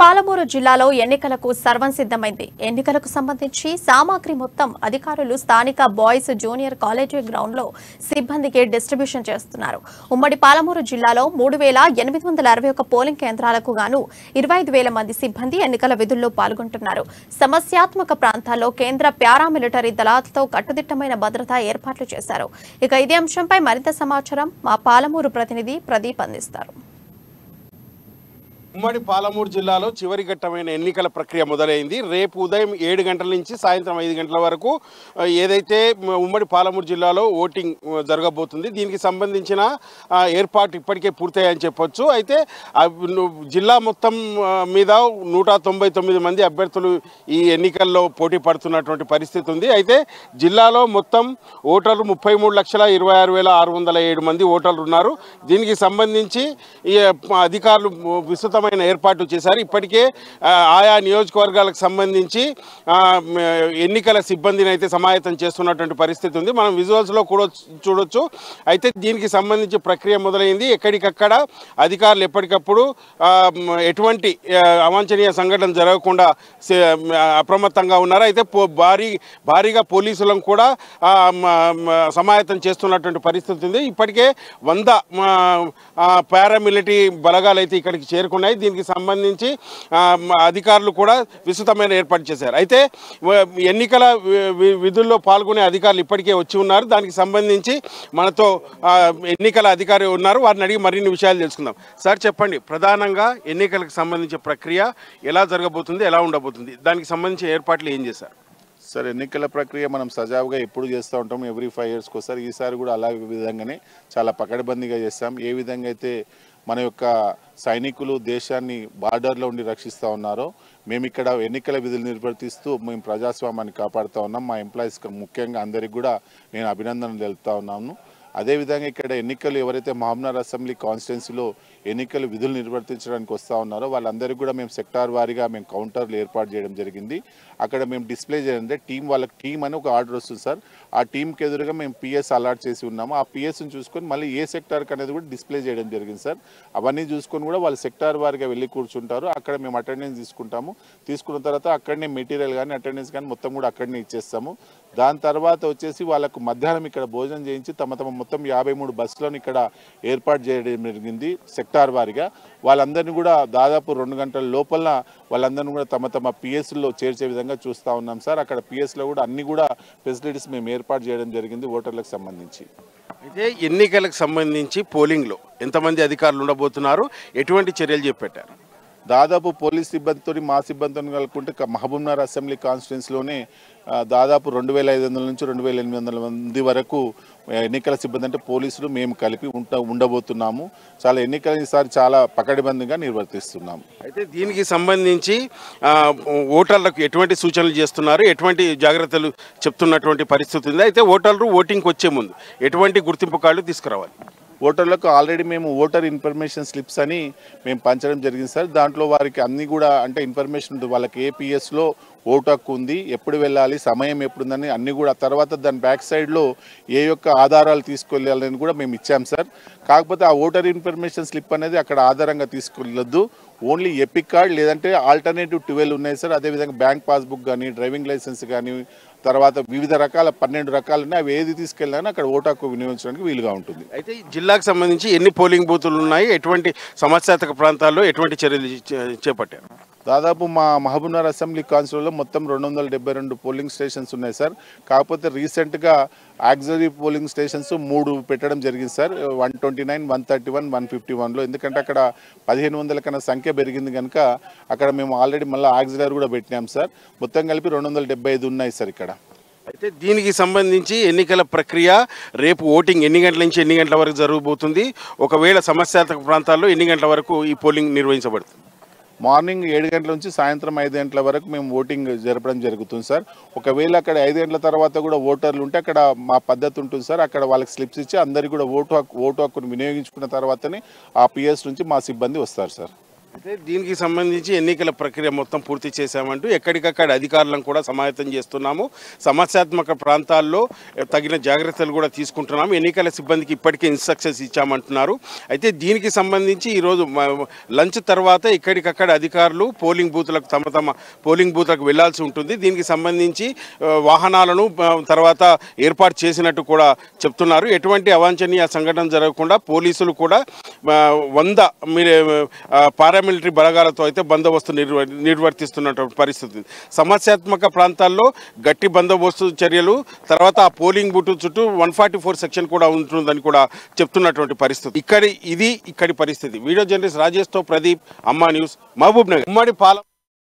పాలమూరు జిల్లాలో ఎన్నికలకు సర్వం సిద్ధమైంది. ఎన్నికలకు సంబంధించి సామాగ్రి మొత్తం అధికారులు స్థానిక బాయ్స్ జూనియర్ కాలేజీ గ్రౌండ్ లో సిబ్బందికి డిస్ట్రిబ్యూషన్ చేస్తున్నారు. ఉమ్మడి పాలమూరు జిల్లాలో 3861 పోలింగ్ కేంద్రాలకు గాను 25,000 మంది సిబ్బంది ఎన్నికల విధుల్లో పాల్గొంటున్నారు. సమస్యాత్మక ప్రాంతాల్లో కేంద్ర పారామిలిటరీ దళాలతో కట్టుదిట్టమైన భద్రతా ఏర్పాట్లు చేశారు. ఇక ఇదే అంశంపై మరింత సమాచారం మా పాలమూరు ప్రతినిధి ప్రదీప్ అందిస్తారు. ఉమ్మడి పాలమూరు జిల్లాలో చివరి ఘట్టమైన ఎన్నికల ప్రక్రియ మొదలైంది. రేపు ఉదయం 7 గంటల నుంచి సాయంత్రం 5 గంటల వరకు ఏదైతే ఉమ్మడి పాలమూరు జిల్లాలో ఓటింగ్ జరగబోతుంది, దీనికి సంబంధించిన ఏర్పాటు ఇప్పటికే పూర్తయ్యాయని చెప్పొచ్చు. అయితే జిల్లా మొత్తం మీద 199 మంది అభ్యర్థులు ఈ ఎన్నికల్లో పోటీ పడుతున్నటువంటి పరిస్థితి ఉంది. అయితే జిల్లాలో మొత్తం ఓటర్లు 33,26,607 మంది ఓటర్లు ఉన్నారు. దీనికి సంబంధించి అధికారులు విస్తృత ఏర్పాట్లు చేశారు. ఇప్పటికే ఆయా నియోజకవర్గాలకు సంబంధించి ఎన్నికల సిబ్బందిని అయితే సమాయత్తం చేస్తున్నటువంటి పరిస్థితి ఉంది. మనం విజువల్స్ లో కూడా చూడొచ్చు. అయితే దీనికి సంబంధించి ప్రక్రియ మొదలైంది. ఎక్కడికక్కడ అధికారులు ఎప్పటికప్పుడు ఎటువంటి అవాంఛనీయ సంఘటన జరగకుండా అప్రమత్తంగా ఉన్నారు. అయితే భారీగా పోలీసులను కూడా సమాయత్తం చేస్తున్నటువంటి పరిస్థితి ఉంది. ఇప్పటికే 100 పారామిలిటరీ బలగాలు అయితే ఇక్కడికి చేరుకున్నాయి. దీనికి సంబంధించి అధికారులు కూడా విస్తృతమైన ఏర్పాటు చేశారు. అయితే ఎన్నికల విధుల్లో పాల్గొనే అధికారులు ఇప్పటికే వచ్చి ఉన్నారు. దానికి సంబంధించి మనతో ఎన్నికల అధికారి ఉన్నారు, వారిని అడిగి మరిన్ని విషయాలు తెలుసుకుందాం. సార్ చెప్పండి, ప్రధానంగా ఎన్నికలకు సంబంధించిన ప్రక్రియ ఎలా జరగబోతుంది, ఎలా ఉండబోతుంది, దానికి సంబంధించిన ఏర్పాట్లు ఏం చేశారు? సార్, ఎన్నికల ప్రక్రియ మనం సజావుగా ఎప్పుడు చేస్తూ ఉంటాం, ఎవ్రీ 5 yearsకి ఒకసారి. ఈసారి కూడా అలాగే విధంగానే చాలా పకడ్బందీగా చేస్తాం. ఏ విధంగా అయితే మన యొక్క సైనికులు దేశాన్ని బార్డర్లో ఉండి రక్షిస్తూ ఉన్నారో, మేము ఇక్కడ ఎన్నికల విధులు నిర్వర్తిస్తూ మేము ప్రజాస్వామ్యాన్ని కాపాడుతూ ఉన్నాం. మా ఎంప్లాయీస్కి ముఖ్యంగా అందరికీ కూడా నేను అభినందనలు తెలుపుతా ఉన్నాను. అదేవిధంగా ఇక్కడ ఎన్నికలు ఎవరైతే మహబూబ్నగర్ అసెంబ్లీ కాన్స్టిట్యున్సీలో ఎన్నికల విధులు నిర్వర్తించడానికి వస్తూ ఉన్నారో వాళ్ళందరికీ కూడా మేము సెక్టార్ వారీగా మేము కౌంటర్లు ఏర్పాటు చేయడం జరిగింది. అక్కడ మేము డిస్ప్లే చేయాలంటే వాళ్ళకి టీం అని ఒక ఆర్డర్ వస్తుంది సార్. ఆ టీంకి ఎదురుగా మేము పిఎస్ అలాట్ చేసి ఉన్నాము. ఆ పిఎస్ని చూసుకొని మళ్ళీ ఏ సెక్టార్కి అనేది కూడా డిస్ప్లే చేయడం జరిగింది సార్. అవన్నీ చూసుకొని కూడా వాళ్ళు సెక్టార్ వారీగా వెళ్ళి కూర్చుంటారు. అక్కడ మేము అటెండెన్స్ తీసుకుంటాము. తీసుకున్న తర్వాత అక్కడనే మెటీరియల్ కానీ అటెండెన్స్ కానీ మొత్తం కూడా అక్కడనే ఇచ్చేస్తాము. దాని తర్వాత వచ్చేసి వాళ్ళకు మధ్యాహ్నం ఇక్కడ భోజనం చేయించి తమ మొత్తం 53 బస్సులను ఇక్కడ ఏర్పాటు చేయడం జరిగింది సెక్టార్ వారీగా. వాళ్ళందరినీ కూడా దాదాపు 2 గంటల లోపల వాళ్ళందరినీ కూడా తమ పిఎస్లో చేర్చే విధంగా చూస్తూ ఉన్నాం సార్. అక్కడ పిఎస్లో కూడా అన్ని కూడా ఫెసిలిటీస్ మేము ఏర్పాటు చేయడం జరిగింది ఓటర్లకు సంబంధించి. అయితే ఎన్నికలకు సంబంధించి పోలింగ్లో ఎంతమంది అధికారులు ఉండబోతున్నారు, ఎటువంటి చర్యలు చేపట్టారు? దాదాపు పోలీస్ సిబ్బందితో మా సిబ్బందితో కలుపుకుంటే మహబూబ్నగర్ అసెంబ్లీ కాన్స్టిట్యున్సీలోనే దాదాపు 2,500 నుంచి 2,800 మంది వరకు ఎన్నికల సిబ్బంది అంటే పోలీసులు మేము కలిపి ఉండబోతున్నాము. చాలా ఎన్నికలు ఈసారి చాలా పకడ్బందీగా నిర్వర్తిస్తున్నాము. అయితే దీనికి సంబంధించి ఓటర్లకు ఎటువంటి సూచనలు చేస్తున్నారు, ఎటువంటి జాగ్రత్తలు చెప్తున్నటువంటి పరిస్థితి ఉంది? అయితే ఓటర్లు ఓటింగ్కి వచ్చే ముందు ఎటువంటి గుర్తింపు కార్డులు తీసుకురావాలి? ఓటర్లకు ఆల్రెడీ మేము ఓటర్ ఇన్ఫర్మేషన్ స్లిప్స్ అని మేము పంచడం జరిగింది సార్. దాంట్లో వారికి అన్నీ కూడా అంటే ఇన్ఫర్మేషన్ ఉంటుంది. వాళ్ళకి ఏపీఎస్లో ఓటు హక్కు ఉంది, ఎప్పుడు వెళ్ళాలి, సమయం ఎప్పుడుందని అన్నీ కూడా. తర్వాత దాని బ్యాక్ సైడ్లో ఏ యొక్క ఆధారాలు తీసుకెళ్ళాలని కూడా మేము ఇచ్చాం సార్. కాకపోతే ఆ ఓటర్ ఇన్ఫర్మేషన్ స్లిప్ అనేది అక్కడ ఆధారంగా తీసుకెళ్ళొద్దు. ఓన్లీ ఎపిక్ కార్డ్ లేదంటే ఆల్టర్నేటివ్ 12 ఉన్నాయి సార్. అదేవిధంగా బ్యాంక్ పాస్బుక్ కానీ డ్రైవింగ్ లైసెన్స్ కానీ తర్వాత వివిధ రకాల 12 రకాలు ఉన్నాయి. అవి ఏది తీసుకెళ్ళినా అక్కడ ఓటు హక్కు వినియోగించడానికి వీలుగా ఉంటుంది. అయితే ఈ జిల్లాకు సంబంధించి ఎన్ని పోలింగ్ బూతులు ఉన్నాయి, ఎటువంటి సమస్యాత్మక ప్రాంతాల్లో ఎటువంటి చర్యలు చేపట్టారు? దాదాపు మా మహబూబ్నగర్ అసెంబ్లీ కాన్స్టిట్యూన్సీలో మొత్తం 272 పోలింగ్ స్టేషన్స్ ఉన్నాయి సార్. కాకపోతే రీసెంట్గా ఆక్సిలరీ పోలింగ్ స్టేషన్స్ 3 పెట్టడం జరిగింది సార్. 129, 131, 151లో. ఎందుకంటే అక్కడ 1,500 కన్నా సంఖ్య పెరిగింది కనుక అక్కడ మేము ఆల్రెడీ మళ్ళీ ఆక్సిలరీ కూడా పెట్టినాం సార్. మొత్తం కలిపి 275 ఉన్నాయి సార్ ఇక్కడ. అయితే దీనికి సంబంధించి ఎన్నికల ప్రక్రియ రేపు ఓటింగ్ ఎన్ని గంటల నుంచి ఎన్ని గంటల వరకు జరగబోతుంది? ఒకవేళ సమస్యాత్మక ప్రాంతాల్లో ఎన్ని గంటల వరకు ఈ పోలింగ్ నిర్వహించబడుతుంది? మార్నింగ్ 7 గంటల నుంచి సాయంత్రం 5 గంటల వరకు మేము ఓటింగ్ జరపడం జరుగుతుంది సార్. ఒకవేళ అక్కడ 5 గంటల తర్వాత కూడా ఓటర్లు ఉంటే అక్కడ మా పద్ధతి ఉంటుంది సార్. అక్కడ వాళ్ళకి స్లిప్స్ ఇచ్చి అందరికీ కూడా ఓటు హక్కును వినియోగించుకున్న తర్వాతనే ఆ పిఎస్ నుంచి మా సిబ్బంది వస్తారు సార్. అయితే దీనికి సంబంధించి ఎన్నికల ప్రక్రియ మొత్తం పూర్తి చేశామంటూ ఎక్కడికక్కడ అధికారులను కూడా సమాయత్తం చేస్తున్నాము. సమస్యాత్మక ప్రాంతాల్లో తగిన జాగ్రత్తలు కూడా తీసుకుంటున్నాము. ఎన్నికల సిబ్బందికి ఇప్పటికే ఇన్స్ట్రక్షన్స్ ఇచ్చామంటున్నారు. అయితే దీనికి సంబంధించి ఈరోజు లంచ్ తర్వాత ఎక్కడికక్కడ అధికారులు పోలింగ్ బూత్లకు వెళ్లాల్సి ఉంటుంది. దీనికి సంబంధించి వాహనాలను తర్వాత ఏర్పాటు చేసినట్టు కూడా చెప్తున్నారు. ఎటువంటి అవాంఛనీయ సంఘటన జరగకుండా పోలీసులు కూడా 100 పారామిలిటరీ బలగాలతో అయితే బందోబస్తు నిర్వర్తిస్తున్నటువంటి పరిస్థితి. సమస్యాత్మక ప్రాంతాల్లో గట్టి బందోబస్తు చర్యలు, తర్వాత ఆ పోలింగ్ బూత్ చుట్టూ 144 సెక్షన్ కూడా ఉంటుందని కూడా చెప్తున్నటువంటి పరిస్థితి. ఇక్కడి పరిస్థితి. వీడియో జర్నలిస్ట్ రాజేష్తో ప్రదీప్, అమ్మా న్యూస్, మహబూబ్ నగర్. ఉమ్మడి పాలెం